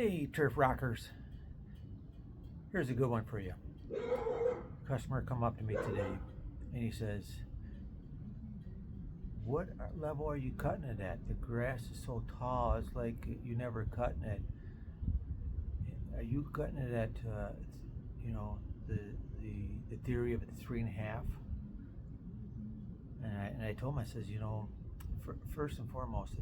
Hey, turf rockers. Here's a good one for you. Customer come up to me today and he says, "What level are you cutting it at? The grass is so tall, it's like you never cutting it. Are you cutting it at, you know, the theory of the 3.5?" And I told him, I says, first and foremost,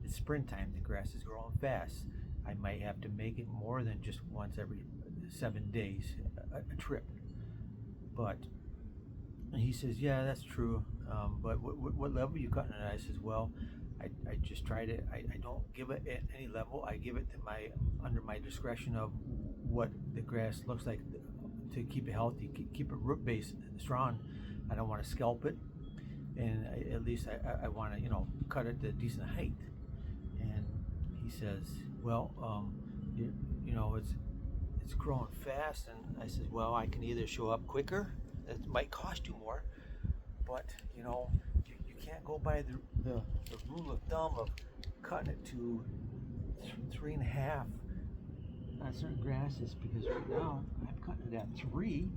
it's springtime. The grass is growing fast. I might have to make it more than just once every 7 days, a trip. But he says, "Yeah, that's true. But what level are you cutting it?" I says, "Well, I just tried it. I don't give it at any level. I give it to under my discretion of what the grass looks like to keep it healthy, keep it root base strong. I don't want to scalp it, and at least I want to cut it to a decent height." And he says, "Well, it's growing fast." And I said, "Well, I can either show up quicker. It might cost you more, but you can't go by the rule of thumb of cutting it to 3.5 on certain grasses, because right now I'm cutting it at 3,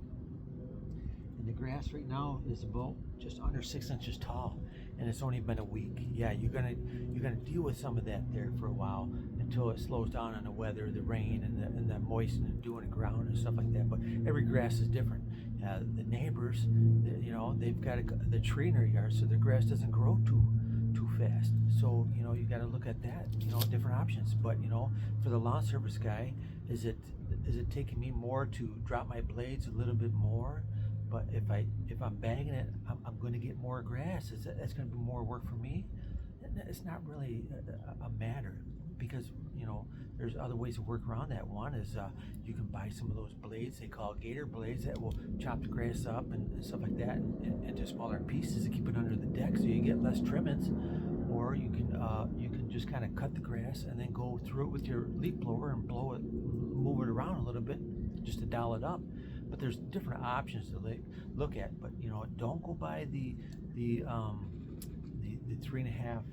and the grass right now is about just under 6 inches tall, and it's only been a week. Yeah, you're gonna deal with some of that there for a while until it slows down on the weather, the rain, and the moisture and doing the ground and stuff like that. But every grass is different. The neighbors, they've got the tree in their yard, so the grass doesn't grow too fast. So you got to look at that. Different options. But for the lawn service guy, is it taking me more to drop my blades a little bit more? But if I'm bagging it, I'm going to get more grass. That's going to be more work for me. It's not really a matter, because there's other ways to work around that. One is you can buy some of those blades they call gator blades that will chop the grass up and stuff like that into smaller pieces to keep it under the deck, so you get less trimmings. Or you can just kind of cut the grass and then go through it with your leaf blower and move it around a little bit just to dial it up. But there's different options to look at. But don't go by the 3.5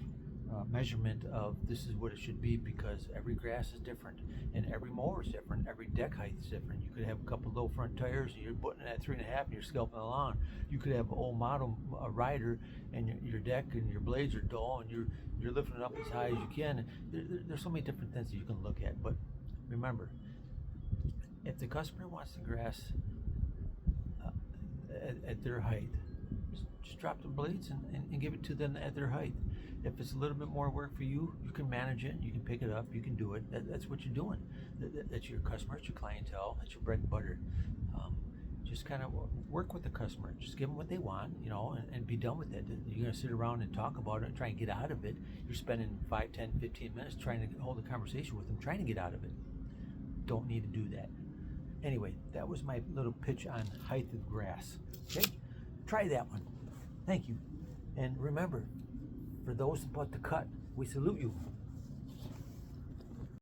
measurement of this is what it should be, because every grass is different and every mower is different. Every deck height is different. You could have a couple low front tires and you're putting it at 3.5 and you're scalping the lawn. You could have an old model rider and your deck and your blades are dull and you're lifting it up as high as you can. There's so many different things that you can look at. But remember, if the customer wants the grass at their height, just drop the blades and give it to them at their height. If it's a little bit more work for you, you can manage it, you can pick it up, you can do it. That's what you're doing. That's your customer, it's your clientele, that's your bread and butter. Just kind of work with the customer. Just give them what they want, and be done with it. You're going to sit around and talk about it and try and get out of it. You're spending 5, 10, 15 minutes trying to hold a conversation with them, trying to get out of it. Don't need to do that. Anyway, that was my little pitch on height of grass. Okay? Try that one. Thank you. And remember, for those about to cut, we salute you.